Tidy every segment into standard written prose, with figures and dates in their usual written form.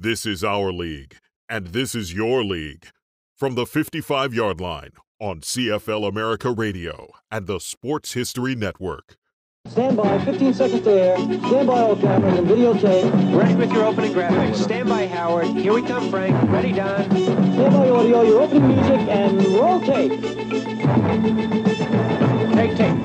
This is our league, and this is your league. From the 55-yard line on CFL America Radio and the Sports History Network. Stand by, 15 seconds to air. Stand by all cameras and videotape. Ready with your opening graphics. Stand by, Howard. Here we come, Frank. Ready, Don. Stand by audio, your opening music, and roll tape. Take tape.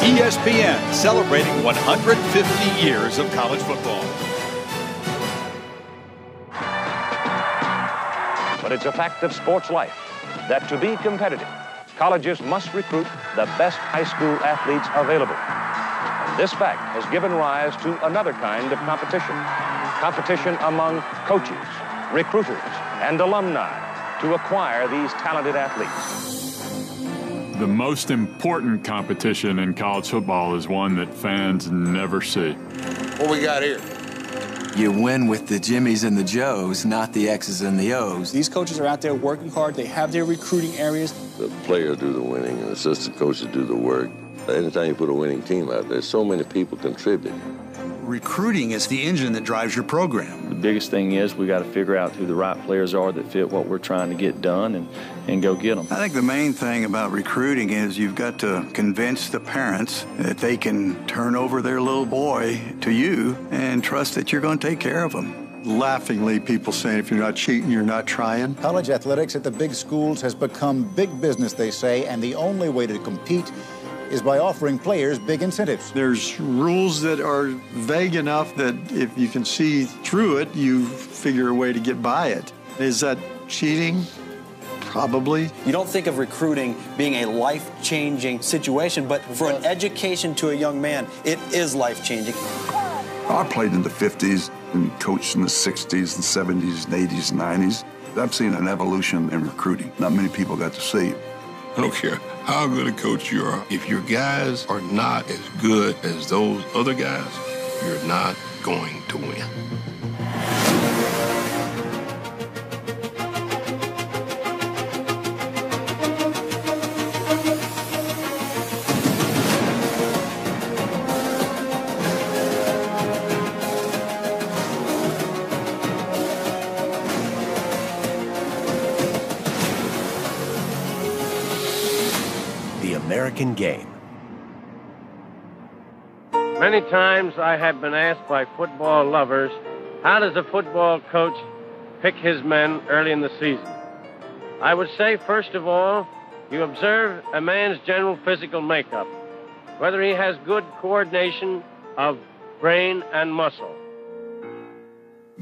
ESPN celebrating 150 years of college football. But it's a fact of sports life that to be competitive, colleges must recruit the best high school athletes available. And this fact has given rise to another kind of competition. Competition among coaches, recruiters, and alumni to acquire these talented athletes. The most important competition in college football is one that fans never see. What we got here? You win with the Jimmies and the Joes, not the X's and the O's. These coaches are out there working hard. They have their recruiting areas. The players do the winning and the assistant coaches do the work. Anytime you put a winning team out there, so many people contribute. Recruiting is the engine that drives your program. The biggest thing is we got to figure out who the right players are that fit what we're trying to get done and go get them. I think the main thing about recruiting is you've got to convince the parents that they can turn over their little boy to you and trust that you're going to take care of them. Laughingly, people saying if you're not cheating, you're not trying. College athletics at the big schools has become big business, they say, and the only way to compete is by offering players big incentives. There's rules that are vague enough that if you can see through it, you figure a way to get by it. Is that cheating? Probably. You don't think of recruiting being a life-changing situation, but for an education to a young man, it is life-changing. I played in the 50s and coached in the 60s and 70s and 80s and 90s. I've seen an evolution in recruiting. Not many people got to see it. I don't care how good a coach you are. If your guys are not as good as those other guys, you're not going to win. American game. Many times I have been asked by football lovers, how does a football coach pick his men early in the season? I would say, first of all, you observe a man's general physical makeup, whether he has good coordination of brain and muscle.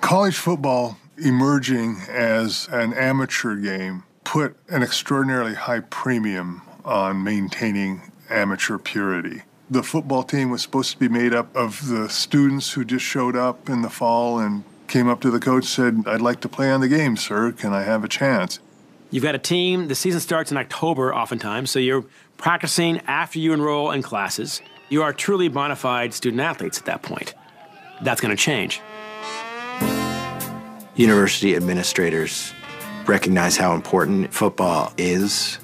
College football, emerging as an amateur game, put an extraordinarily high premium on maintaining amateur purity. The football team was supposed to be made up of the students who just showed up in the fall and came up to the coach and said, "I'd like to play on the game, sir. Can I have a chance?" You've got a team, the season starts in October oftentimes, so you're practicing after you enroll in classes. You are truly bona fide student athletes at that point. That's going to change. University administrators recognize how important football is,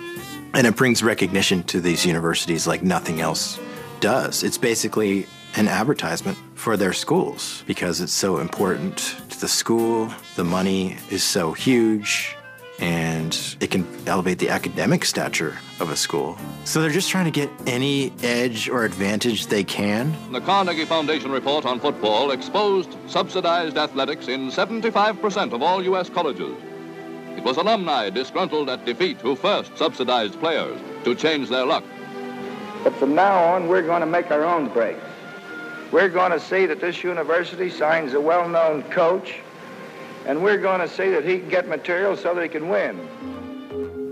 and it brings recognition to these universities like nothing else does. It's basically an advertisement for their schools because it's so important to the school. The money is so huge, and it can elevate the academic stature of a school. So they're just trying to get any edge or advantage they can. The Carnegie Foundation report on football exposed subsidized athletics in 75% of all U.S. colleges. It was alumni disgruntled at defeat who first subsidized players to change their luck. But from now on, we're going to make our own breaks. We're going to see that this university signs a well-known coach, and we're going to see that he can get material so that he can win.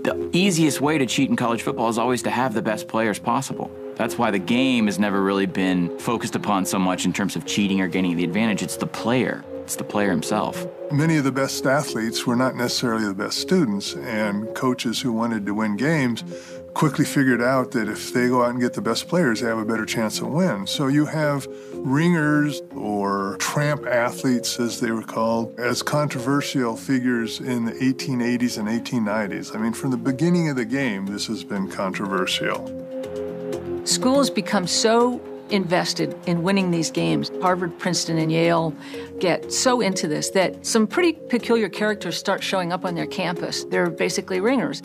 The easiest way to cheat in college football is always to have the best players possible. That's why the game has never really been focused upon so much in terms of cheating or gaining the advantage. It's the player. It's the player himself. Many of the best athletes were not necessarily the best students, and coaches who wanted to win games quickly figured out that if they go out and get the best players, they have a better chance to win. So you have ringers, or tramp athletes as they were called, as controversial figures in the 1880s and 1890s. I mean, from the beginning of the game, this has been controversial. Schools become so invested in winning these games. Harvard, Princeton, and Yale get so into this that some pretty peculiar characters start showing up on their campus. They're basically ringers.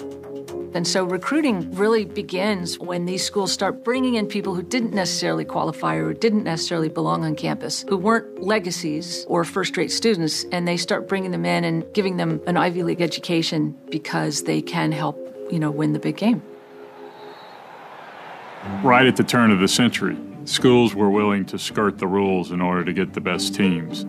And so recruiting really begins when these schools start bringing in people who didn't necessarily qualify or didn't necessarily belong on campus, who weren't legacies or first-rate students, and they start bringing them in and giving them an Ivy League education because they can help, win the big game. Right at the turn of the century, schools were willing to skirt the rules in order to get the best teams.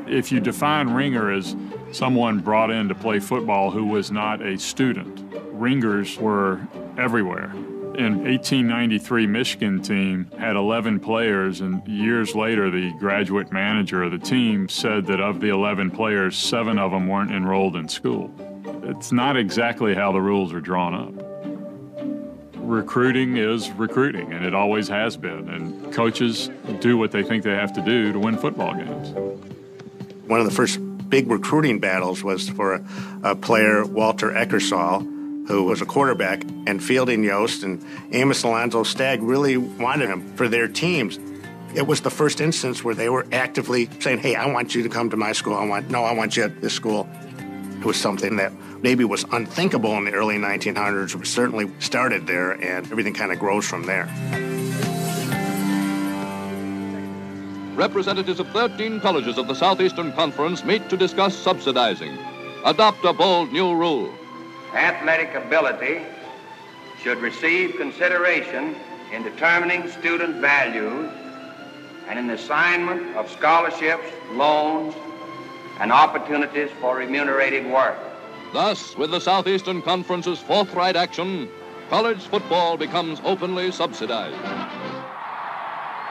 If you define ringer as someone brought in to play football who was not a student, ringers were everywhere. In 1893, Michigan team had 11 players, and years later, the graduate manager of the team said that of the 11 players, 7 of them weren't enrolled in school. It's not exactly how the rules are drawn up. Recruiting is recruiting, and it always has been, and coaches do what they think they have to do to win football games. One of the first big recruiting battles was for a player, Walter Eckersall, who was a quarterback, and Fielding Yost and Amos Alonzo Stagg really wanted him for their teams. It was the first instance where they were actively saying, hey, I want you to come to my school. I want you at this school. It was something that maybe was unthinkable in the early 1900s. It certainly started there, and everything kind of grows from there. Representatives of 13 colleges of the Southeastern Conference meet to discuss subsidizing. Adopt a bold new rule. Athletic ability should receive consideration in determining student values and in the assignment of scholarships, loans, and opportunities for remunerated work. Thus, with the Southeastern Conference's forthright action, college football becomes openly subsidized.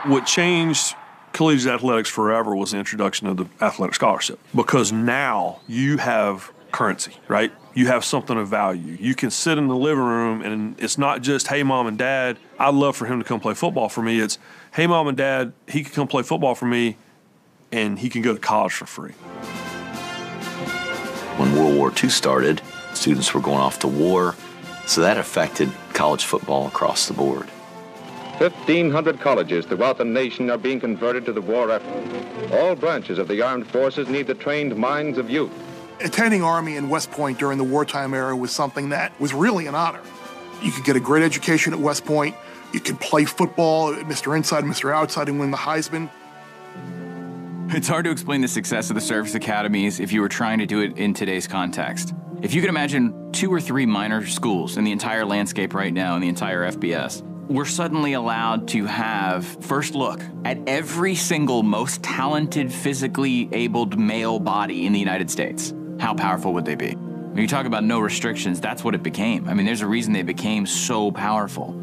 What changed collegiate athletics forever was the introduction of the athletic scholarship, because now you have currency, right? You have something of value. You can sit in the living room, and it's not just, hey, Mom and Dad, I'd love for him to come play football for me. It's, hey, Mom and Dad, he can come play football for me, and he can go to college for free. When World War II started, students were going off to war, so that affected college football across the board. 1,500 colleges throughout the nation are being converted to the war effort. All branches of the armed forces need the trained minds of youth. Attending Army in West Point during the wartime era was something that was really an honor. You could get a great education at West Point. You could play football, Mr. Inside, Mr. Outside, and win the Heisman. It's hard to explain the success of the service academies if you were trying to do it in today's context. If you could imagine 2 or 3 minor schools in the entire landscape right now, in the entire FBS, we're suddenly allowed to have first look at every single most talented, physically abled male body in the United States. How powerful would they be? When you talk about no restrictions, that's what it became. I mean, there's a reason they became so powerful.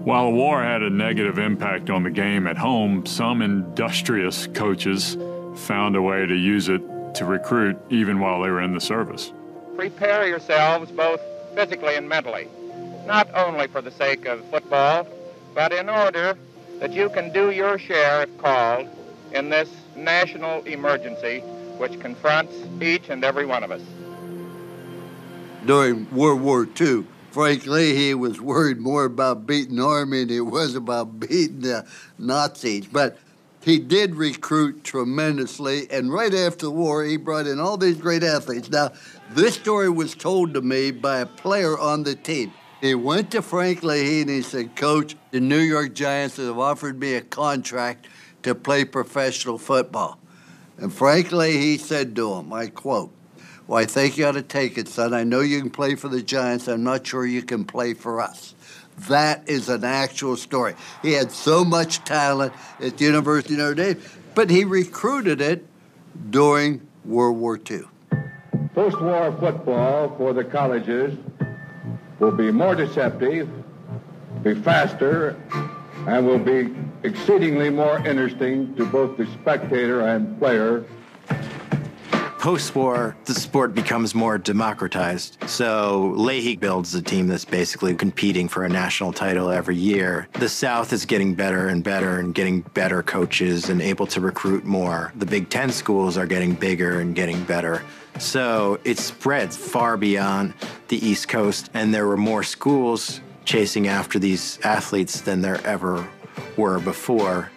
While the war had a negative impact on the game at home, some industrious coaches found a way to use it to recruit even while they were in the service. Prepare yourselves both physically and mentally, not only for the sake of football, but in order that you can do your share, if called, in this national emergency which confronts each and every one of us. During World War II, Frank Leahy was worried more about beating the Army than he was about beating the Nazis. But he did recruit tremendously, and right after the war, he brought in all these great athletes. Now, this story was told to me by a player on the team. He went to Frank Leahy and he said, Coach, the New York Giants have offered me a contract to play professional football. And Frank Leahy said to him, I quote, Well, I think you ought to take it, son. I know you can play for the Giants. I'm not sure you can play for us. That is an actual story. He had so much talent at the University of Notre Dame, but he recruited it during World War II. Post-war football for the colleges will be more deceptive, be faster, and will be exceedingly more interesting to both the spectator and player. Post-war, the sport becomes more democratized. So Leahy builds a team that's basically competing for a national title every year. The South is getting better and better and getting better coaches and able to recruit more. The Big Ten schools are getting bigger and getting better. So it spreads far beyond the East Coast, and there were more schools chasing after these athletes than there ever were before.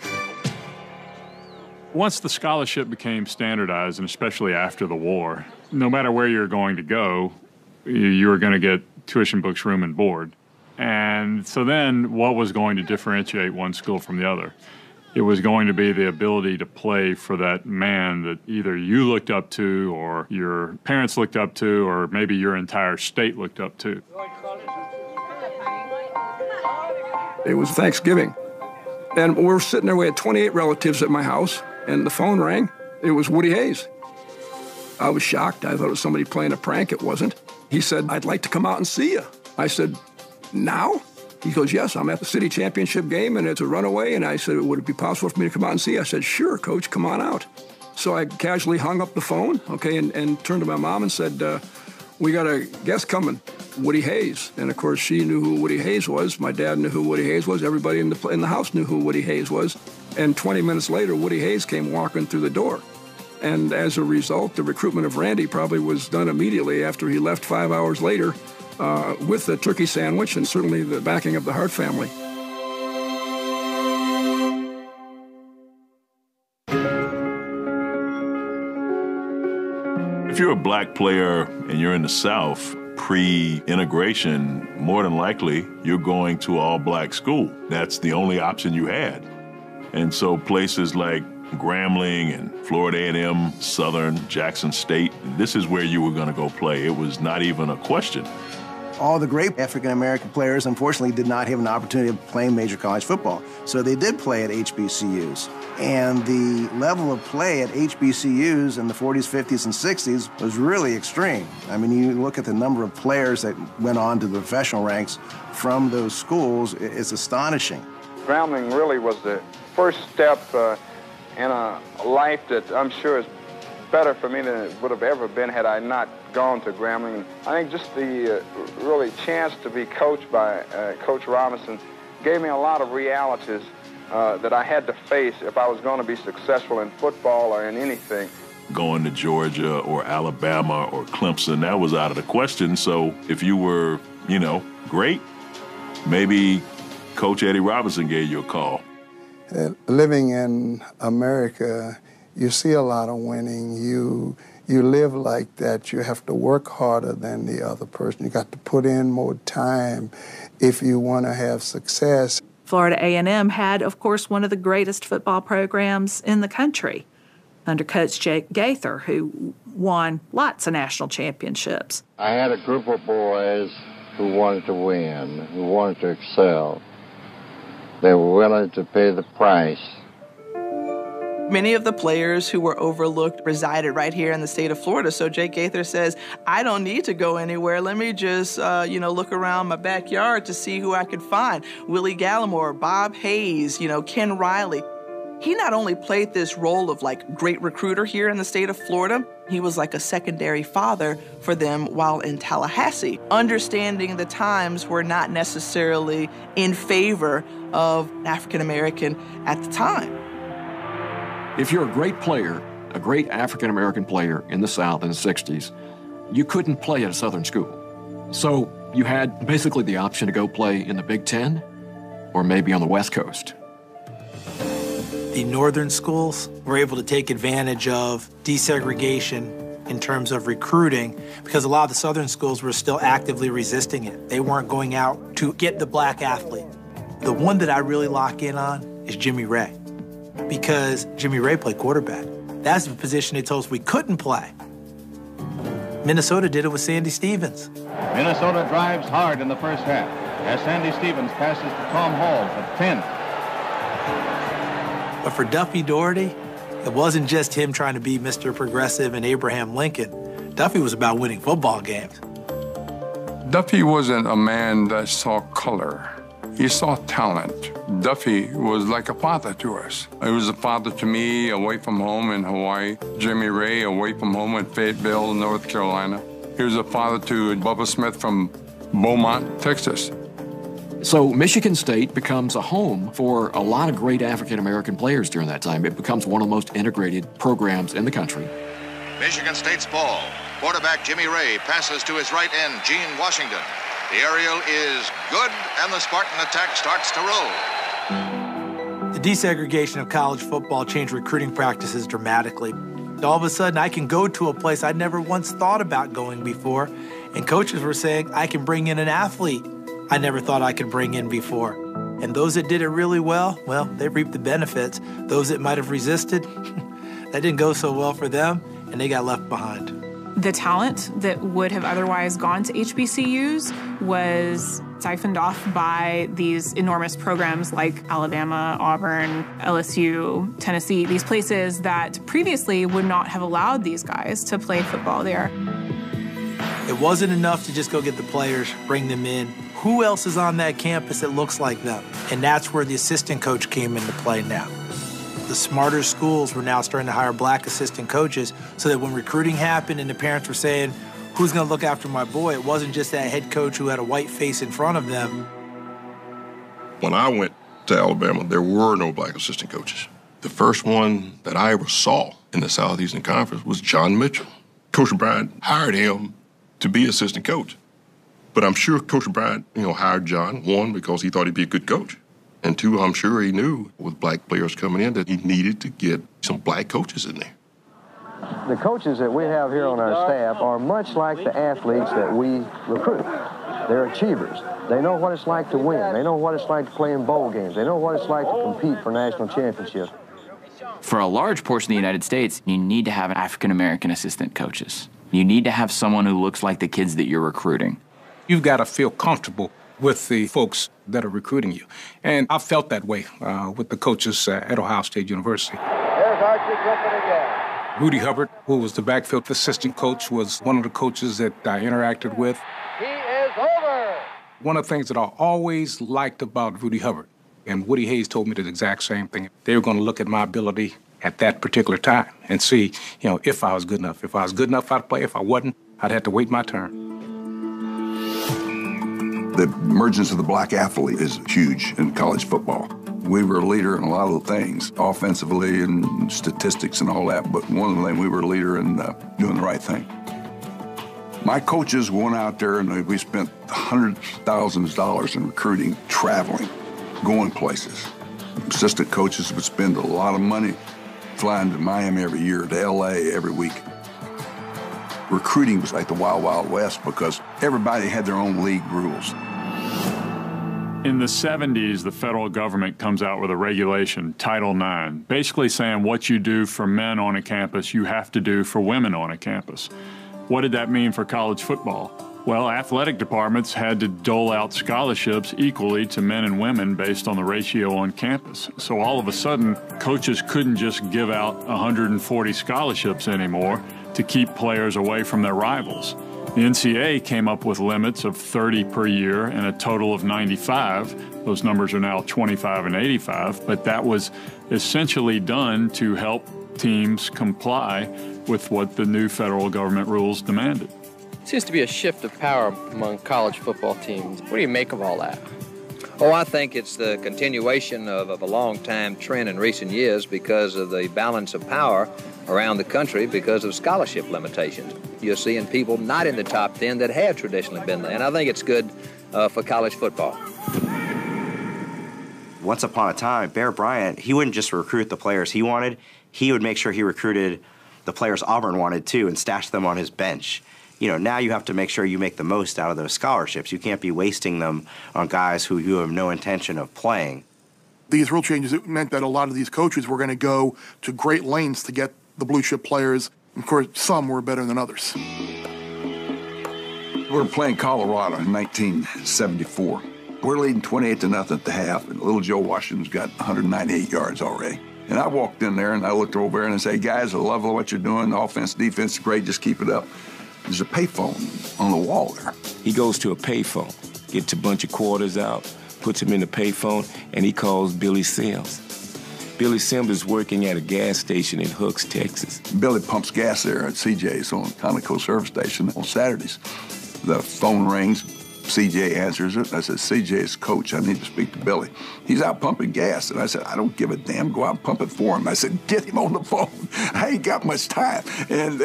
Once the scholarship became standardized, and especially after the war, no matter where you're going to go, you were going to get tuition, books, room, and board. And so then what was going to differentiate one school from the other? It was going to be the ability to play for that man that either you looked up to or your parents looked up to or maybe your entire state looked up to. It was Thanksgiving, and we were sitting there. We had 28 relatives at my house, and the phone rang. It was Woody Hayes. I was shocked. I thought it was somebody playing a prank. It wasn't. He said, "I'd like to come out and see you." I said, "Now?" He goes, "Yes, I'm at the city championship game, and it's a runaway." And I said, "Would it be possible for me to come out and see you?" I said, "Sure, Coach, come on out." So I casually hung up the phone, and turned to my mom and said, "We got a guest coming, Woody Hayes." And of course, she knew who Woody Hayes was. My dad knew who Woody Hayes was. Everybody in the house knew who Woody Hayes was. And 20 minutes later, Woody Hayes came walking through the door. And as a result, the recruitment of Randy probably was done immediately after he left 5 hours later with the turkey sandwich and certainly the backing of the Hart family. If you're a black player and you're in the South, pre-integration, more than likely, you're going to all-black school. That's the only option you had. And so places like Grambling and Florida A&M, Southern, Jackson State, this is where you were going to go play. It was not even a question. All the great African-American players, unfortunately, did not have an opportunity of playing major college football. So they did play at HBCUs. And the level of play at HBCUs in the 40s, 50s, and 60s was really extreme. I mean, you look at the number of players that went on to the professional ranks from those schools, it's astonishing. Grambling really was the first step in a life that I'm sure is better for me than it would have ever been had I not gone to Grambling. I think just the really chance to be coached by Coach Robinson gave me a lot of realities that I had to face if I was going to be successful in football or in anything. Going to Georgia or Alabama or Clemson, that was out of the question. So if you were, great, maybe Coach Eddie Robinson gave you a call. Living in America, you see a lot of winning. You live like that. You have to work harder than the other person. You got to put in more time if you want to have success. Florida A&M had, of course, one of the greatest football programs in the country under Coach Jake Gaither, who won lots of national championships. I had a group of boys who wanted to win, who wanted to excel. They were willing to pay the price. Many of the players who were overlooked resided right here in the state of Florida. So Jake Gaither says, I don't need to go anywhere. Let me just, look around my backyard to see who I could find. Willie Gallimore, Bob Hayes, Ken Riley. He not only played this role of great recruiter here in the state of Florida, he was like a secondary father for them while in Tallahassee, understanding the times were not necessarily in favor of African American at the time. If you're a great player, a great African-American player in the South in the 60s, you couldn't play at a Southern school. So you had basically the option to go play in the Big Ten or maybe on the West Coast. The northern schools were able to take advantage of desegregation in terms of recruiting because a lot of the southern schools were still actively resisting it. They weren't going out to get the black athlete. The one that I really lock in on is Jimmy Ray, because Jimmy Ray played quarterback. That's the position they told us we couldn't play. Minnesota did it with Sandy Stevens. Minnesota drives hard in the first half as Sandy Stevens passes to Tom Hall for 10. But for Duffy Daugherty, it wasn't just him trying to be Mr. Progressive and Abraham Lincoln. Duffy was about winning football games. Duffy wasn't a man that saw color. He saw talent. Duffy was like a father to us. He was a father to me away from home in Hawaii, Jimmy Ray away from home in Fayetteville, North Carolina. He was a father to Bubba Smith from Beaumont, Texas. So Michigan State becomes a home for a lot of great African-American players during that time. It becomes one of the most integrated programs in the country. Michigan State's ball. Quarterback Jimmy Ray passes to his right end, Gene Washington. The aerial is good, and the Spartan attack starts to roll. The desegregation of college football changed recruiting practices dramatically. All of a sudden, I can go to a place I never once thought about going before, and coaches were saying, I can bring in an athlete I never thought I could bring in before. And those that did it really well, they reaped the benefits. Those that might have resisted, that didn't go so well for them, and they got left behind. The talent that would have otherwise gone to HBCUs was siphoned off by these enormous programs like Alabama, Auburn, LSU, Tennessee, these places that previously would not have allowed these guys to play football there. It wasn't enough to just go get the players, bring them in. Who else is on that campus that looks like them? And that's where the assistant coach came into play now. The smarter schools were now starting to hire black assistant coaches so that when recruiting happened and the parents were saying, who's going to look after my boy, it wasn't just that head coach who had a white face in front of them. When I went to Alabama, there were no black assistant coaches. The first one that I ever saw in the Southeastern Conference was John Mitchell. Coach Bryant hired him to be assistant coach. But I'm sure Coach Bryant, hired John, one, because he thought he'd be a good coach. And two, I'm sure he knew with black players coming in that he needed to get some black coaches in there. The coaches that we have here on our staff are much like the athletes that we recruit. They're achievers. They know what it's like to win. They know what it's like to play in bowl games. They know what it's like to compete for national championships. For a large portion of the United States, you need to have African-American assistant coaches. You need to have someone who looks like the kids that you're recruiting. You've got to feel comfortable with the folks that are recruiting you. And I felt that way with the coaches at Ohio State University. There's Archie Griffin again. Rudy Hubbard, who was the backfield assistant coach, was one of the coaches that I interacted with. He is over. One of the things that I always liked about Rudy Hubbard, and Woody Hayes told me the exact same thing, they were going to look at my ability at that particular time and see, if I was good enough. If I was good enough, I'd play. If I wasn't, I'd have to wait my turn. The emergence of the black athlete is huge in college football. We were a leader in a lot of things, offensively and statistics and all that, but one of the things, we were a leader in doing the right thing. My coaches went out there and we spent hundreds of thousands of dollars in recruiting, traveling, going places. Assistant coaches would spend a lot of money flying to Miami every year, to LA every week. Recruiting was like the Wild Wild West because everybody had their own league rules. In the 70s, the federal government comes out with a regulation, Title IX, basically saying what you do for men on a campus, you have to do for women on a campus. What did that mean for college football? Well, athletic departments had to dole out scholarships equally to men and women based on the ratio on campus. So all of a sudden, coaches couldn't just give out 140 scholarships anymore to keep players away from their rivals. The NCAA came up with limits of 30 per year and a total of 95. Those numbers are now 25 and 85, but that was essentially done to help teams comply with what the new federal government rules demanded. Seems to be a shift of power among college football teams. What do you make of all that? Oh, I think it's the continuation of a long-time trend in recent years because of the balance of power around the country because of scholarship limitations. You're seeing people not in the top 10 that have traditionally been there, and I think it's good for college football. Once upon a time, Bear Bryant, he wouldn't just recruit the players he wanted, he would make sure he recruited the players Auburn wanted too and stashed them on his bench. Now you have to make sure you make the most out of those scholarships. You can't be wasting them on guys who you have no intention of playing. These rule changes meant that a lot of these coaches were going to go to great lengths to get the blue chip players. Of course, some were better than others. We're playing Colorado in 1974. We're leading 28-0 at the half, and little Joe Washington's got 198 yards already. And I walked in there, and I looked over there, and I said, guys, I love what you're doing. The offense, defense is great. Just keep it up. There's a payphone on the wall there. He goes to a payphone, gets a bunch of quarters out, puts them in the payphone, and he calls Billy Sims. Billy Sims is working at a gas station in Hooks, Texas. Billy pumps gas there at CJ's on Conoco service station on Saturdays. The phone rings. CJ answers it. I said, CJ's coach. I need to speak to Billy. He's out pumping gas. And I said, I don't give a damn. Go out and pump it for him. I said, get him on the phone. I ain't got much time. And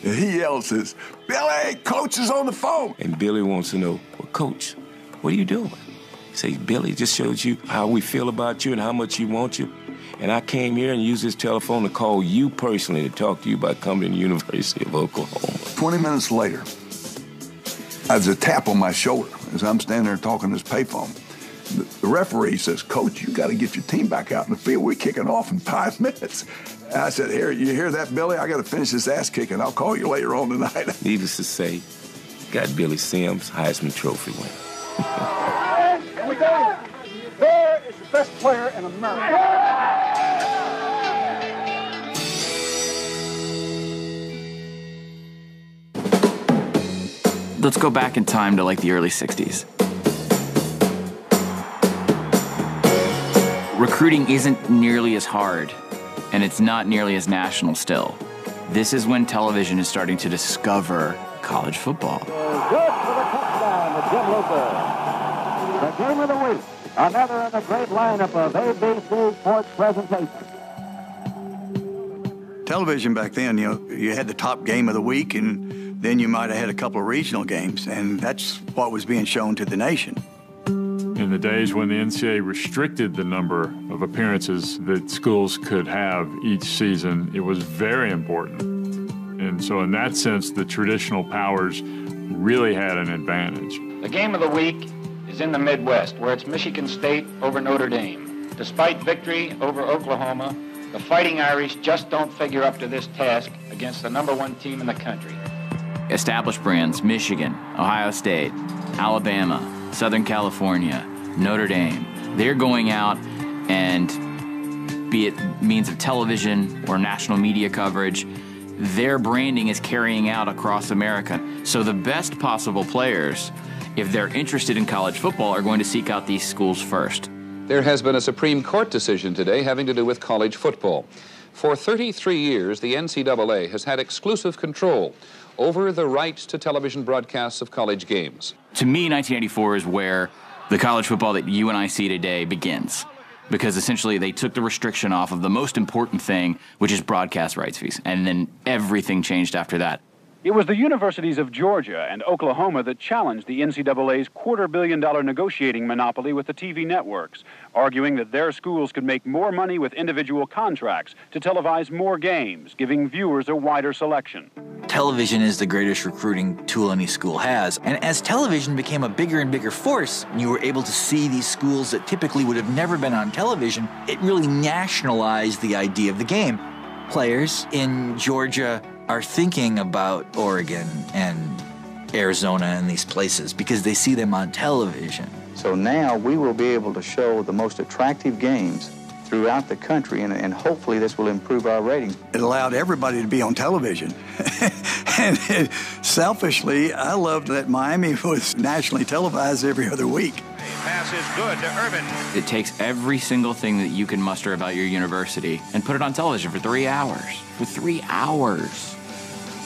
he yells, says, Billy, coach is on the phone. And Billy wants to know, well, coach, what are you doing? He says, Billy just showed you how we feel about you and how much you want you. And I came here and used this telephone to call you personally to talk to you about coming to the University of Oklahoma. 20 minutes later, there's a tap on my shoulder as I'm standing there talking to this payphone. The referee says, Coach, you got to get your team back out in the field. We're kicking off in 5 minutes. And I said, here, you hear that, Billy? I got to finish this ass kicking. I'll call you later on tonight. Needless to say, got Billy Sims, Heisman Trophy winner. Here we go. There is the best player in America. Let's go back in time to like the early 60s. Recruiting isn't nearly as hard, and it's not nearly as national still. This is when television is starting to discover college football. Good for the touchdown to Jim Luther. The game of the week. Another in the great lineup of ABC Sports presentation. Television back then, you had the top game of the week, and then you might have had a couple of regional games, and that's what was being shown to the nation. In the days when the NCAA restricted the number of appearances that schools could have each season, it was very important. And so in that sense, the traditional powers really had an advantage. The game of the week is in the Midwest, where it's Michigan State over Notre Dame. Despite victory over Oklahoma, the Fighting Irish just don't figure up to this task against the #1 team in the country. Established brands, Michigan, Ohio State, Alabama, Southern California, Notre Dame, they're going out and, be it means of television or national media coverage, their branding is carrying out across America. So the best possible players, if they're interested in college football, are going to seek out these schools first. There has been a Supreme Court decision today having to do with college football. For 33 years, the NCAA has had exclusive control over the rights to television broadcasts of college games. To me, 1984 is where the college football that you and I see today begins, because essentially they took the restriction off of the most important thing, which is broadcast rights fees, and then everything changed after that. It was the universities of Georgia and Oklahoma that challenged the NCAA's $250 million negotiating monopoly with the TV networks, arguing that their schools could make more money with individual contracts to televise more games, giving viewers a wider selection. Television is the greatest recruiting tool any school has, and as television became a bigger and bigger force, and you were able to see these schools that typically would have never been on television, it really nationalized the idea of the game. Players in Georgia are thinking about Oregon and Arizona and these places because they see them on television. So now we will be able to show the most attractive games throughout the country, and hopefully this will improve our ratings. It allowed everybody to be on television. And selfishly, I loved that Miami was nationally televised every other week. Pass is good to Irvin. It takes every single thing that you can muster about your university and put it on television for 3 hours. For 3 hours,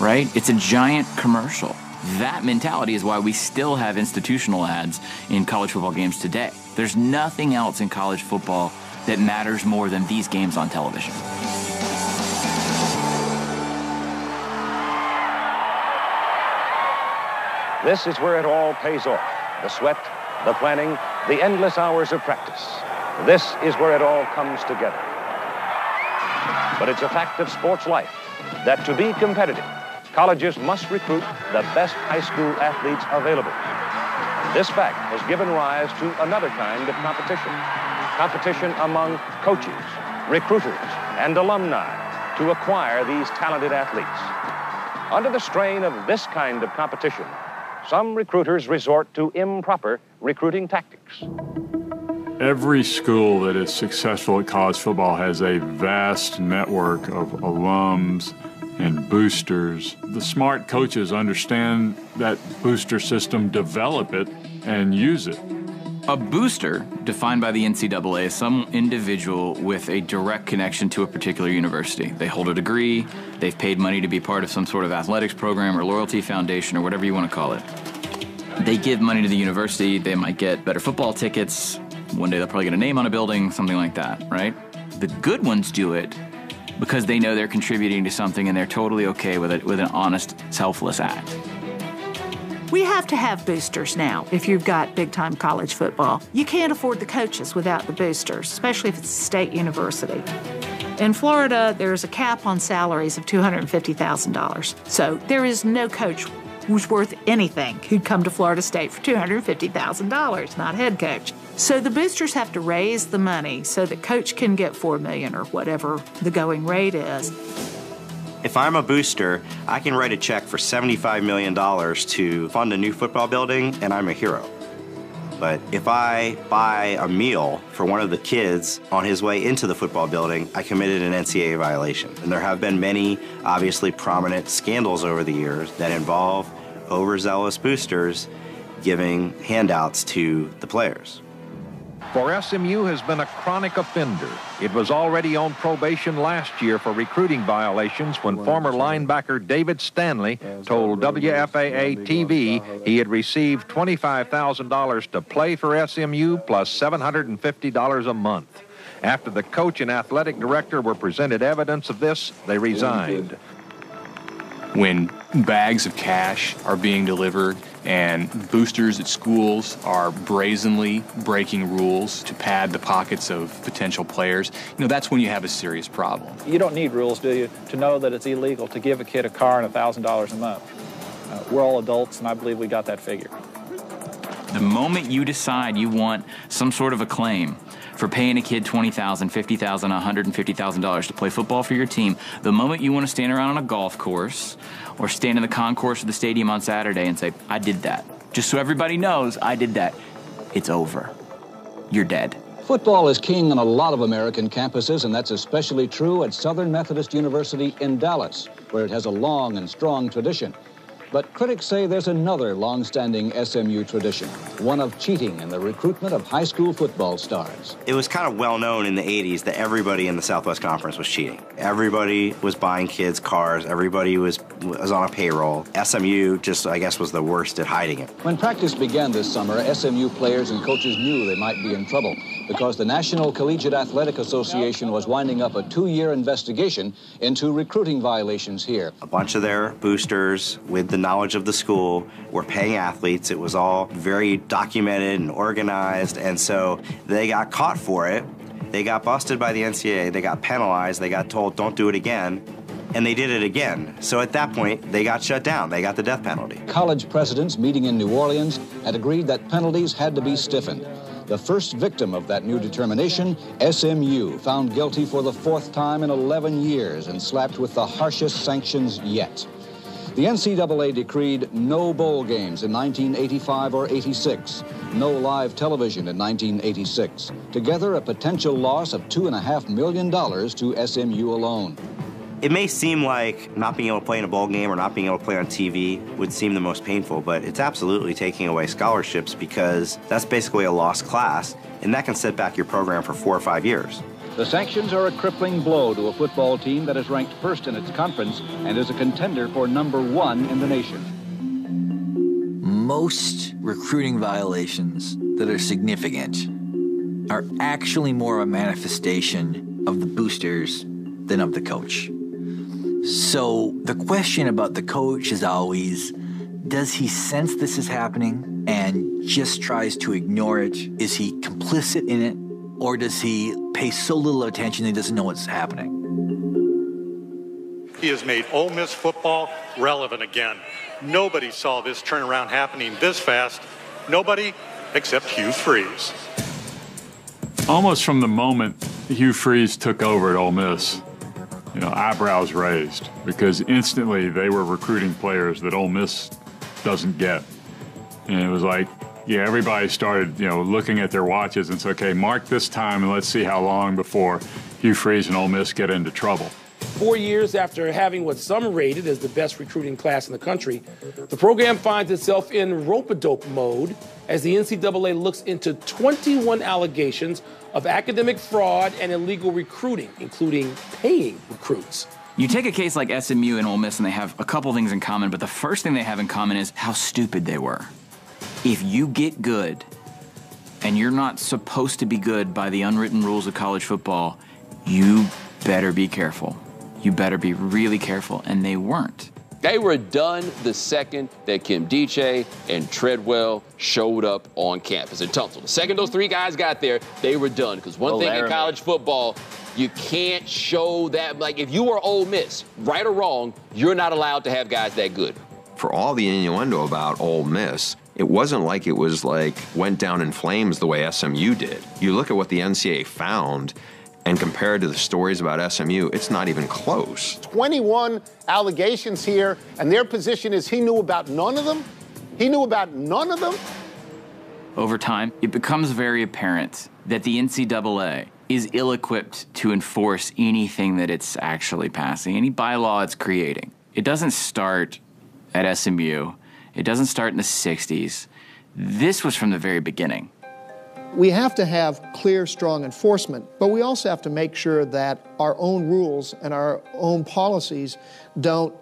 right? It's a giant commercial. That mentality is why we still have institutional ads in college football games today. There's nothing else in college football that matters more than these games on television. This is where it all pays off. The sweat, the planning, the endless hours of practice. This is where it all comes together. But it's a fact of sports life that to be competitive, colleges must recruit the best high school athletes available. This fact has given rise to another kind of competition. Competition among coaches, recruiters, and alumni to acquire these talented athletes. Under the strain of this kind of competition, some recruiters resort to improper recruiting tactics. Every school that is successful at college football has a vast network of alums and boosters. The smart coaches understand that booster system, develop it, and use it. A booster, defined by the NCAA, is some individual with a direct connection to a particular university. They hold a degree, they've paid money to be part of some sort of athletics program or loyalty foundation or whatever you want to call it. They give money to the university, they might get better football tickets, one day they'll probably get a name on a building, something like that, right? The good ones do it because they know they're contributing to something and they're totally okay with it, with an honest, selfless act. We have to have boosters now if you've got big-time college football. You can't afford the coaches without the boosters, especially if it's a state university. In Florida, there's a cap on salaries of $250,000. So there is no coach who's worth anything who'd come to Florida State for $250,000, not head coach. So the boosters have to raise the money so that coach can get $4 million or whatever the going rate is. If I'm a booster, I can write a check for $75 million to fund a new football building, and I'm a hero. But if I buy a meal for one of the kids on his way into the football building, I committed an NCAA violation. And there have been many, obviously prominent scandals over the years that involve overzealous boosters giving handouts to the players. For SMU has been a chronic offender. It was already on probation last year for recruiting violations when former linebacker David Stanley told WFAA-TV he had received $25,000 to play for SMU plus $750 a month. After the coach and athletic director were presented evidence of this, they resigned. When bags of cash are being delivered and boosters at schools are brazenly breaking rules to pad the pockets of potential players, that's when you have a serious problem. You don't need rules, do you, to know that it's illegal to give a kid a car and $1,000 a month. We're all adults, and I believe we got that figure. The moment you decide you want some sort of a claim for paying a kid $20,000, $50,000, $150,000 to play football for your team, the moment you want to stand around on a golf course or stand in the concourse of the stadium on Saturday and say, I did that, just so everybody knows I did that, it's over. You're dead. Football is king on a lot of American campuses, and that's especially true at Southern Methodist University in Dallas, where it has a long and strong tradition. But critics say there's another long-standing SMU tradition, one of cheating in the recruitment of high school football stars. It was kind of well known in the 80s that everybody in the Southwest Conference was cheating. Everybody was buying kids cars. Everybody was on a payroll. SMU just, I guess, was the worst at hiding it. When practice began this summer, SMU players and coaches knew they might be in trouble because the National Collegiate Athletic Association was winding up a 2-year investigation into recruiting violations here. A bunch of their boosters, with the knowledge of the school, were paying athletes. It was all very documented and organized, and so they got caught for it. They got busted by the NCAA. They got penalized. They got told, don't do it again. And they did it again. So at that point, they got shut down. They got the death penalty. College presidents meeting in New Orleans had agreed that penalties had to be stiffened. The first victim of that new determination, SMU, found guilty for the 4th time in 11 years and slapped with the harshest sanctions yet. The NCAA decreed no bowl games in 1985 or 86, no live television in 1986, together a potential loss of $2.5 million to SMU alone. It may seem like not being able to play in a bowl game or not being able to play on TV would seem the most painful, but it's absolutely taking away scholarships because that's basically a lost class, and that can set back your program for 4 or 5 years. The sanctions are a crippling blow to a football team that is ranked first in its conference and is a contender for #1 in the nation. Most recruiting violations that are significant are actually more of a manifestation of the boosters than of the coach. So the question about the coach is always, does he sense this is happening and just tries to ignore it? Is he complicit in it? Or does he pay so little attention that he doesn't know what's happening? He has made Ole Miss football relevant again. Nobody saw this turnaround happening this fast. Nobody except Hugh Freeze. Almost from the moment Hugh Freeze took over at Ole Miss, eyebrows raised because instantly they were recruiting players that Ole Miss doesn't get. And it was like, yeah, everybody started, looking at their watches and said, okay, mark this time and let's see how long before Hugh Freeze and Ole Miss get into trouble. 4 years after having what some rated as the best recruiting class in the country, the program finds itself in rope-a-dope mode as the NCAA looks into 21 allegations of academic fraud and illegal recruiting, including paying recruits. You take a case like SMU and Ole Miss, and they have a couple things in common, but the first thing they have in common is how stupid they were. If you get good, and you're not supposed to be good by the unwritten rules of college football, you better be careful. You better be really careful, and they weren't. They were done the second that Kim Diche and Treadwell showed up on campus in Tunsil. The second those three guys got there, they were done. Because one thing in college football, you can't show that. Like, if you are Ole Miss, right or wrong, you're not allowed to have guys that good. For all the innuendo about Ole Miss, it wasn't like it was went down in flames the way SMU did. You look at what the NCAA found, and compared to the stories about SMU, it's not even close. 21 allegations here, and their position is he knew about none of them? He knew about none of them? Over time, it becomes very apparent that the NCAA is ill-equipped to enforce anything that it's actually passing, any bylaw it's creating. It doesn't start at SMU. It doesn't start in the 60s. This was from the very beginning. We have to have clear, strong enforcement, but we also have to make sure that our own rules and our own policies don't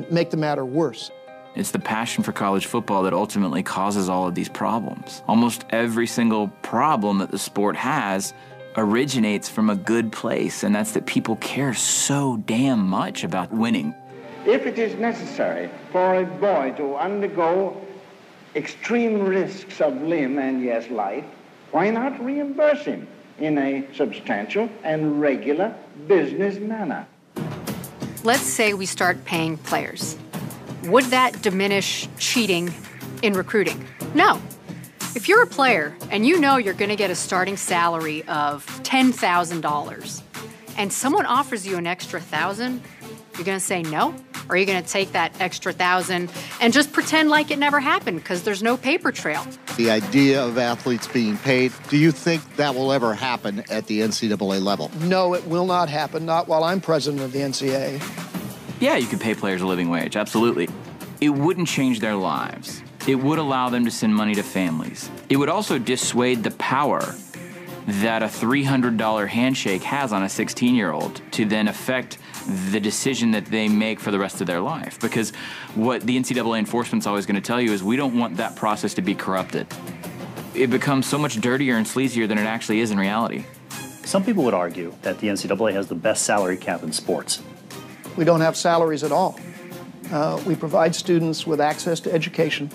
make the matter worse. It's the passion for college football that ultimately causes all of these problems. Almost every single problem that the sport has originates from a good place, and that's that people care so damn much about winning. If it is necessary for a boy to undergo extreme risks of limb and, yes, life, why not reimburse him in a substantial and regular business manner? Let's say we start paying players. Would that diminish cheating in recruiting? No. If you're a player and you know you're going to get a starting salary of $10,000 and someone offers you an extra $1,000, you're going to say no? Or are you going to take that extra $1,000 and just pretend like it never happened because there's no paper trail? The idea of athletes being paid, do you think that will ever happen at the NCAA level? No, it will not happen, not while I'm president of the NCAA. Yeah, you could pay players a living wage, absolutely. It wouldn't change their lives. It would allow them to send money to families. It would also dissuade the power that a $300 handshake has on a 16-year-old to then affect the decision that they make for the rest of their life. Because what the NCAA enforcement's always going to tell you is we don't want that process to be corrupted. It becomes so much dirtier and sleazier than it actually is in reality. Some people would argue that the NCAA has the best salary cap in sports. We don't have salaries at all. We provide students with access to education,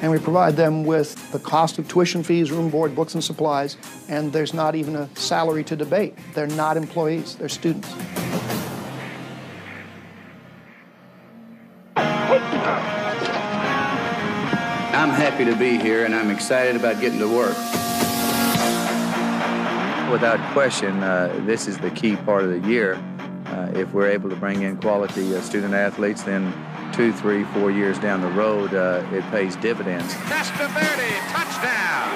and we provide them with the cost of tuition fees, room, board, books, and supplies, and there's not even a salary to debate. They're not employees, they're students. I'm happy to be here, and I'm excited about getting to work. Without question, this is the key part of the year. If we're able to bring in quality student athletes, then 2, 3, 4 years down the road, it pays dividends. Testaverde, touchdown!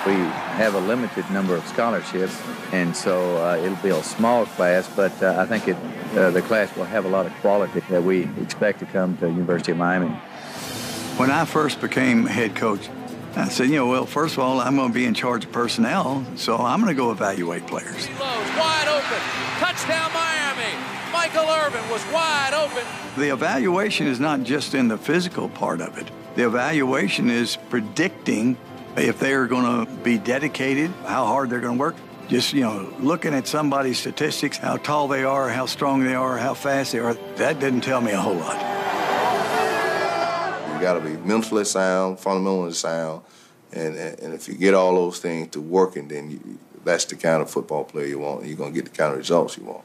We have a limited number of scholarships, and so it'll be a small class, but I think the class will have a lot of quality that we expect to come to University of Miami. When I first became head coach, I said, well, first of all, I'm going to be in charge of personnel, so I'm going to go evaluate players. Wide open. Touchdown, Miami. Michael Irvin was wide open. The evaluation is not just in the physical part of it. The evaluation is predicting if they're going to be dedicated, how hard they're going to work. Just, looking at somebody's statistics, how tall they are, how strong they are, how fast they are, that didn't tell me a whole lot. You got to be mentally sound, fundamentally sound, and if you get all those things to working, then that's the kind of football player you want, and you're going to get the kind of results you want.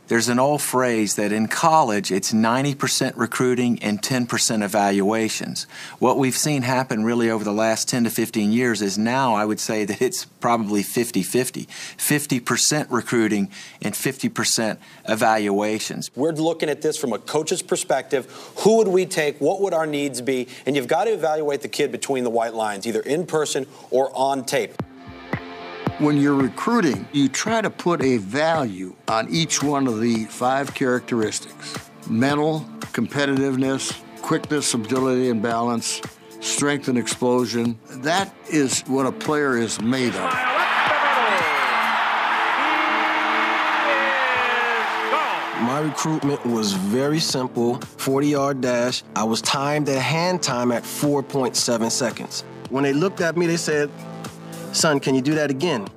There's an old phrase that in college it's 90% recruiting and 10% evaluations. What we've seen happen really over the last 10 to 15 years is now I would say that it's probably 50-50. 50% recruiting and 50% evaluations. We're looking at this from a coach's perspective. Who would we take? What would our needs be? And you've got to evaluate the kid between the white lines, either in person or on tape. When you're recruiting, you try to put a value on each one of the 5 characteristics: mental, competitiveness, quickness, agility, and balance, strength and explosion. That is what a player is made of. My recruitment was very simple, 40-yard dash. I was timed at hand time at 4.7 seconds. When they looked at me, they said, "Son, can you do that again?"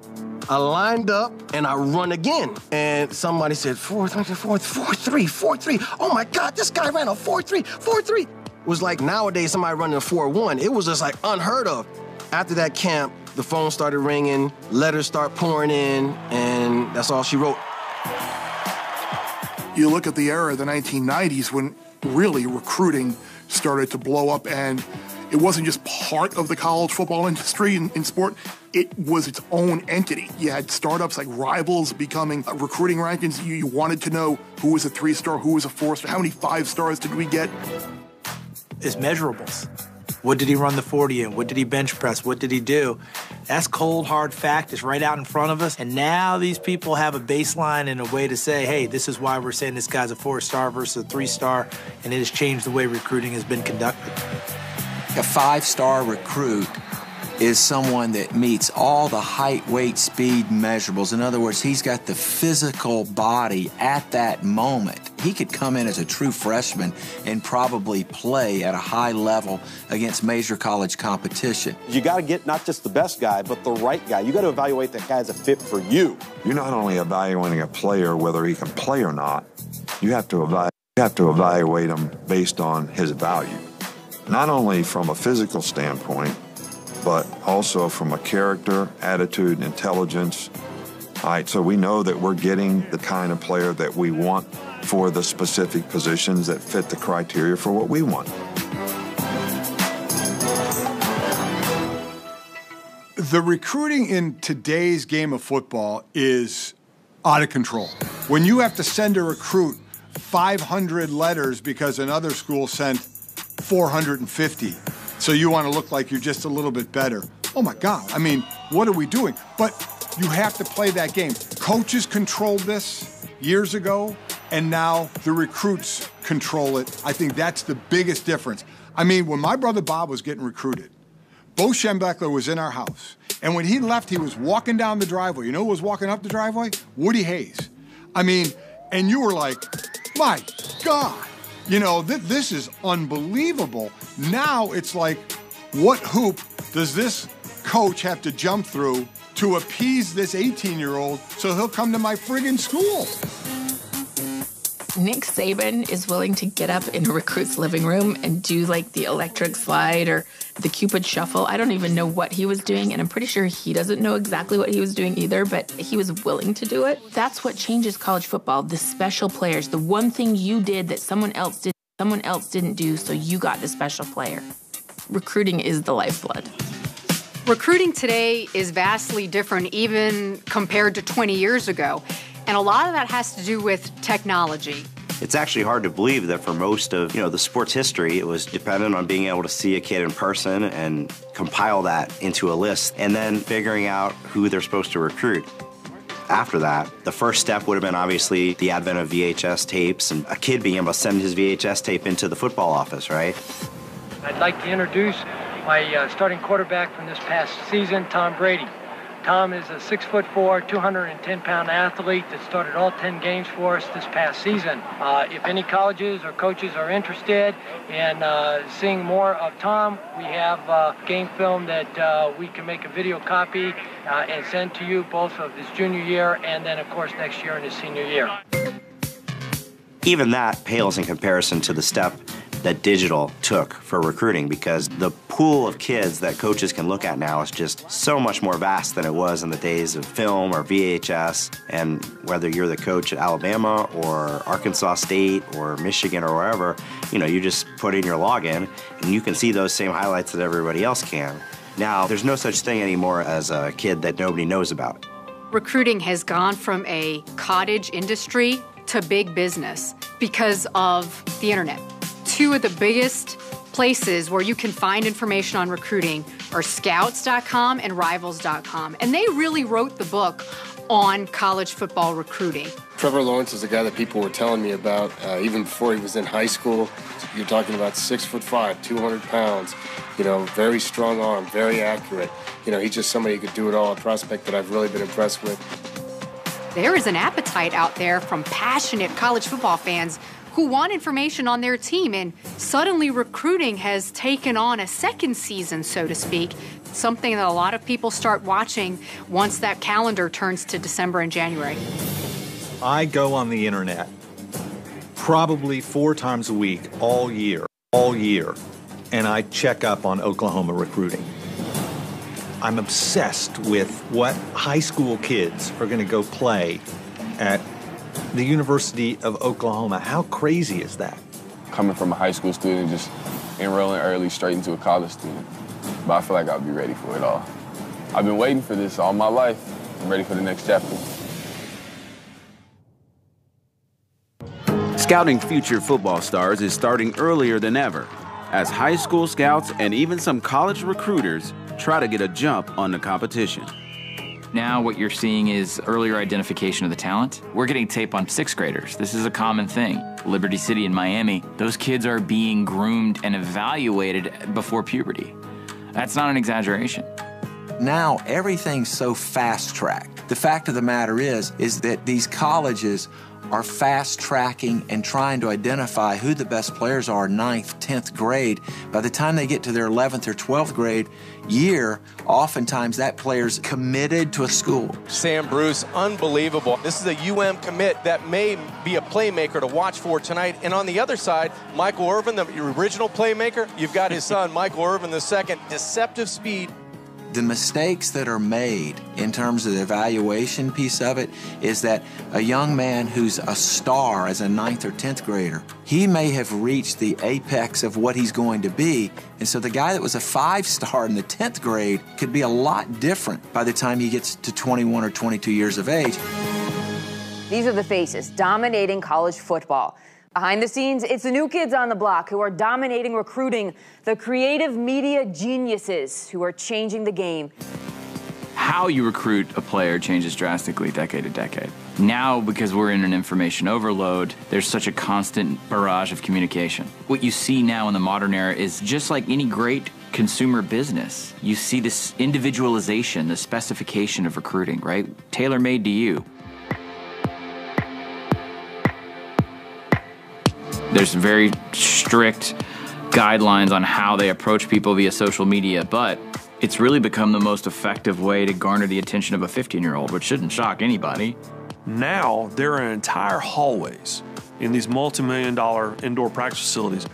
I lined up and I run again. And somebody said, 4.3. Oh my God, this guy ran a 4.3, 4.3. It was like nowadays somebody running a 4.1. It was just like unheard of. After that camp, the phone started ringing, letters start pouring in, and that's all she wrote. You look at the era of the 1990s when really recruiting started to blow up, and it wasn't just part of the college football industry in sport, it was its own entity. You had startups like Rivals becoming recruiting rankings. You wanted to know who was a 3-star, who was a 4-star, how many 5-stars did we get? It's measurables. What did he run the 40 in? What did he bench press? What did he do? That's cold, hard fact. It's right out in front of us. And now these people have a baseline and a way to say, hey, this is why we're saying this guy's a 4-star versus a 3-star, and it has changed the way recruiting has been conducted. A 5-star recruit is someone that meets all the height, weight, speed measurables. In other words, he's got the physical body at that moment. He could come in as a true freshman and probably play at a high level against major college competition. You got to get not just the best guy, but the right guy. You got to evaluate that guy as a fit for you. You're not only evaluating a player whether he can play or not, you have to evaluate him based on his value. Not only from a physical standpoint, but also from a character, attitude, intelligence. All right, so we know that we're getting the kind of player that we want for the specific positions that fit the criteria for what we want. The recruiting in today's game of football is out of control. When you have to send a recruit 500 letters because another school sent 450, so you want to look like you're just a little bit better. Oh my God, I mean, what are we doing? But you have to play that game. Coaches controlled this years ago, and now the recruits control it. I think that's the biggest difference. I mean, when my brother Bob was getting recruited, Bo Schembechler was in our house, and when he left, he was walking down the driveway. You know who was walking up the driveway? Woody Hayes. I mean, and you were like, my God. You know, this is unbelievable. Now it's like, what hoop does this coach have to jump through to appease this 18-year-old so he'll come to my friggin' school? Nick Saban is willing to get up in a recruit's living room and do like the electric slide or the Cupid shuffle. I don't even know what he was doing, and I'm pretty sure he doesn't know exactly what he was doing either, but he was willing to do it. That's what changes college football, the special players, the one thing you did that someone else didn't do, so you got the special player. Recruiting is the lifeblood. Recruiting today is vastly different even compared to 20 years ago. And a lot of that has to do with technology. It's actually hard to believe that for most of, the sport's history, it was dependent on being able to see a kid in person and compile that into a list and then figuring out who they're supposed to recruit. After that, the first step would have been obviously the advent of VHS tapes and a kid being able to send his VHS tape into the football office, right? I'd like to introduce my starting quarterback from this past season, Tom Brady. Tom is a 6'4", 210-pound athlete that started all 10 games for us this past season. If any colleges or coaches are interested in seeing more of Tom, we have game film that we can make a video copy and send to you both of his junior year and then, of course, next year in his senior year. Even that pales in comparison to the step that digital took for recruiting, because the pool of kids that coaches can look at now is just so much more vast than it was in the days of film or VHS. And whether you're the coach at Alabama or Arkansas State or Michigan or wherever, you just put in your login and you can see those same highlights that everybody else can. Now, there's no such thing anymore as a kid that nobody knows about. Recruiting has gone from a cottage industry to big business because of the internet. Two of the biggest places where you can find information on recruiting are scouts.com and rivals.com. And they really wrote the book on college football recruiting. Trevor Lawrence is a guy that people were telling me about even before he was in high school. You're talking about 6'5", 200 pounds, very strong arm, very accurate. He's just somebody who could do it all, a prospect that I've really been impressed with. There is an appetite out there from passionate college football fans who want information on their team, and suddenly recruiting has taken on a second season, so to speak, something that a lot of people start watching once that calendar turns to December and January. I go on the internet probably 4 times a week all year, and I check up on Oklahoma recruiting. I'm obsessed with what high school kids are going to go play at the University of Oklahoma. How crazy is that? Coming from a high school student, just enrolling early straight into a college student. But I feel like I'll be ready for it all. I've been waiting for this all my life. I'm ready for the next chapter. Scouting future football stars is starting earlier than ever, as high school scouts and even some college recruiters try to get a jump on the competition. Now what you're seeing is earlier identification of the talent. We're getting tape on 6th graders. This is a common thing. Liberty City in Miami, those kids are being groomed and evaluated before puberty. That's not an exaggeration. Now everything's so fast-tracked. The fact of the matter is that these colleges are fast-tracking and trying to identify who the best players are 9th, 10th grade. By the time they get to their 11th or 12th grade year, oftentimes that player's committed to a school. Sam Bruce, unbelievable. This is a UM commit that may be a playmaker to watch for tonight. And on the other side, Michael Irvin, the original playmaker, you've got his son, Michael Irvin II, deceptive speed. The mistakes that are made in terms of the evaluation piece of it is that a young man who's a star as a 9th or 10th grader, he may have reached the apex of what he's going to be. And so the guy that was a 5-star in the 10th grade could be a lot different by the time he gets to 21 or 22 years of age. These are the faces dominating college football. Behind the scenes, it's the new kids on the block who are dominating recruiting, the creative media geniuses who are changing the game. How you recruit a player changes drastically decade to decade. Now, because we're in an information overload, there's such a constant barrage of communication. What you see now in the modern era is just like any great consumer business. You see this individualization, the specification of recruiting, right? Tailor-made to you. There's very strict guidelines on how they approach people via social media, but it's really become the most effective way to garner the attention of a 15-year-old, which shouldn't shock anybody. Now, there are entire hallways in these multi-million-dollar indoor practice facilities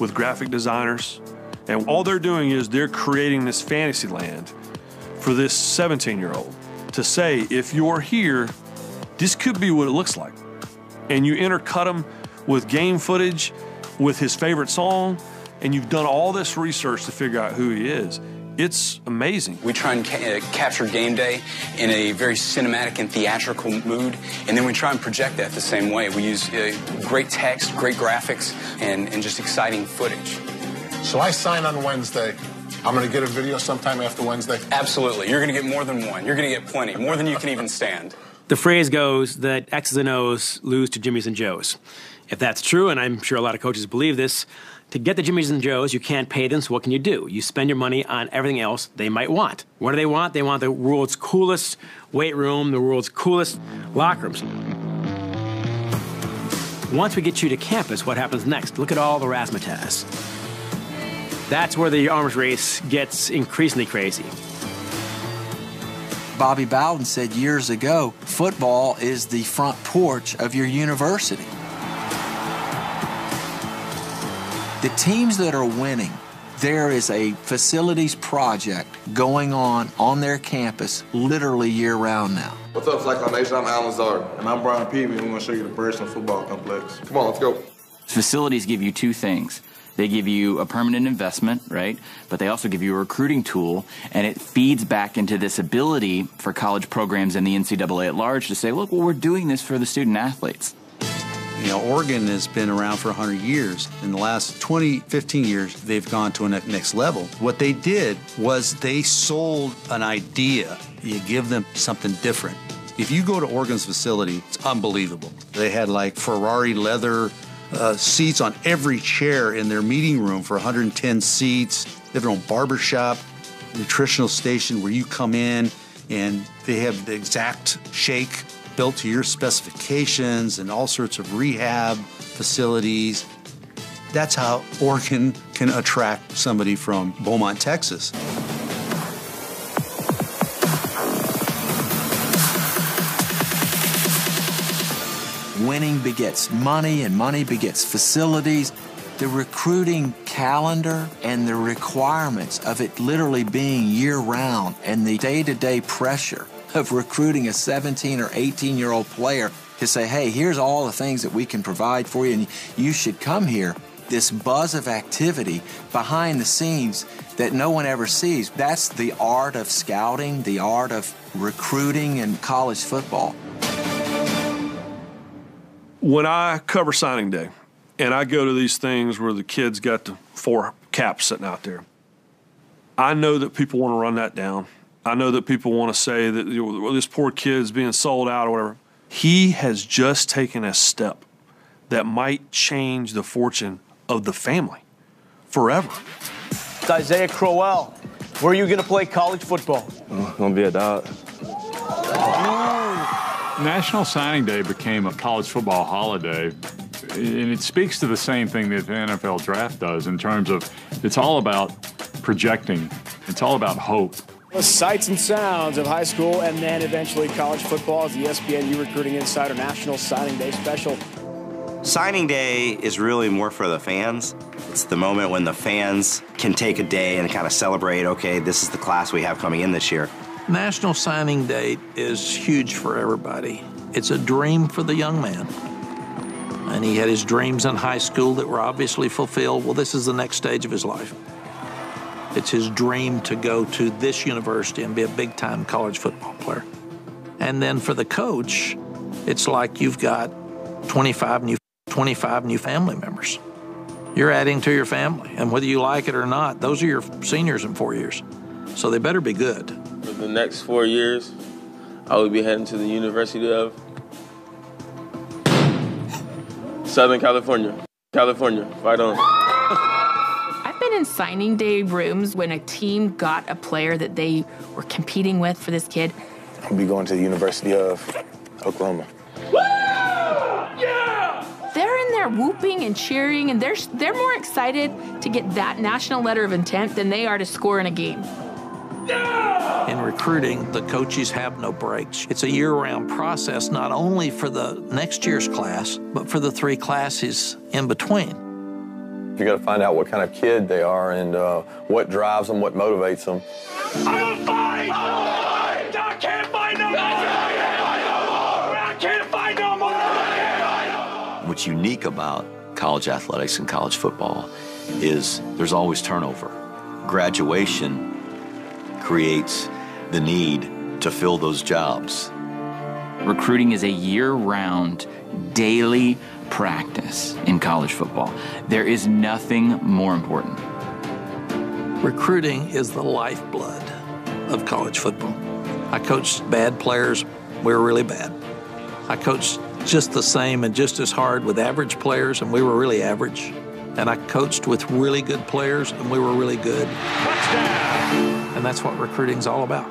with graphic designers, and all they're doing is they're creating this fantasy land for this 17-year-old to say, if you're here, this could be what it looks like. And you intercut them with game footage, with his favorite song, and you've done all this research to figure out who he is. It's amazing. We try and capture game day in a very cinematic and theatrical mood, and then we try and project that the same way. We use great text, great graphics, and just exciting footage. So I sign on Wednesday. I'm going to get a video sometime after Wednesday? Absolutely. You're going to get more than one. You're going to get plenty, more than you can even stand. The phrase goes that X's and O's lose to Jimmy's and Joe's. If that's true, and I'm sure a lot of coaches believe this, to get the Jimmys and Joes, you can't pay them, so what can you do? You spend your money on everything else they might want. What do they want? They want the world's coolest weight room, the world's coolest locker rooms. Once we get you to campus, what happens next? Look at all the razzmatazz. That's where the arms race gets increasingly crazy. Bobby Bowden said years ago, football is the front porch of your university. The teams that are winning, there is a facilities project going on their campus literally year-round now. What's up, Cyclone Nation? I'm Alan Zard. And I'm Brian Peavy, and we're going to show you the Burson Football Complex. Come on, let's go. Facilities give you two things. They give you a permanent investment, right? But they also give you a recruiting tool, and it feeds back into this ability for college programs and the NCAA at large to say, look, well, we're doing this for the student athletes. You know, Oregon has been around for 100 years. In the last 20, 15 years, they've gone to a next level. What they did was they sold an idea. You give them something different. If you go to Oregon's facility, it's unbelievable. They had like Ferrari leather seats on every chair in their meeting room for 110 seats. They have their own barbershop, nutritional station where you come in and they have the exact shake built to your specifications and all sorts of rehab facilities. That's how Oregon can attract somebody from Beaumont, Texas. Winning begets money, and money begets facilities. The recruiting calendar and the requirements of it literally being year-round and the day-to-day pressure of recruiting a 17 or 18-year-old player to say, hey, here's all the things that we can provide for you, and you should come here. This buzz of activity behind the scenes that no one ever sees. That's the art of scouting, the art of recruiting in college football. When I cover signing day and I go to these things where the kids got the 4 caps sitting out there, I know that people want to run that down. I know that people want to say that well, this poor kid's being sold out or whatever. He has just taken a step that might change the fortune of the family forever. It's Isaiah Crowell. Where are you going to play college football? I'm going to be a dog. National Signing Day became a college football holiday, and it speaks to the same thing that the NFL draft does in terms of it's all about projecting. It's all about hope. The sights and sounds of high school and then eventually college football is the ESPN Recruiting Insider National Signing Day special. Signing Day is really more for the fans. It's the moment when the fans can take a day and kind of celebrate, okay, this is the class we have coming in this year. National Signing Day is huge for everybody. It's a dream for the young man. And he had his dreams in high school that were obviously fulfilled. Well, this is the next stage of his life. It's his dream to go to this university and be a big-time college football player. And then for the coach, it's like you've got 25 new family members. You're adding to your family. And whether you like it or not, those are your seniors in 4 years. So they better be good. For the next 4 years, I will be heading to the University of Southern California. California, right on. I've been in signing day rooms when a team got a player that they were competing with for this kid. I'll be going to the University of Oklahoma. They're in there whooping and cheering, and they're more excited to get that national letter of intent than they are to score in a game. In recruiting, the coaches have no breaks. It's a year-round process, not only for the next year's class, but for the 3 classes in between. You got to find out what kind of kid they are and what drives them, what motivates them. I'm a fight! I can't fight no more! I can't fight no more! What's unique about college athletics and college football is there's always turnover. Graduation creates the need to fill those jobs. Recruiting is a year-round, daily practice in college football. There is nothing more important. Recruiting is the lifeblood of college football. I coached bad players. We were really bad. I coached just the same and just as hard with average players, and we were really average. And I coached with really good players, and we were really good. And that's what recruiting's all about.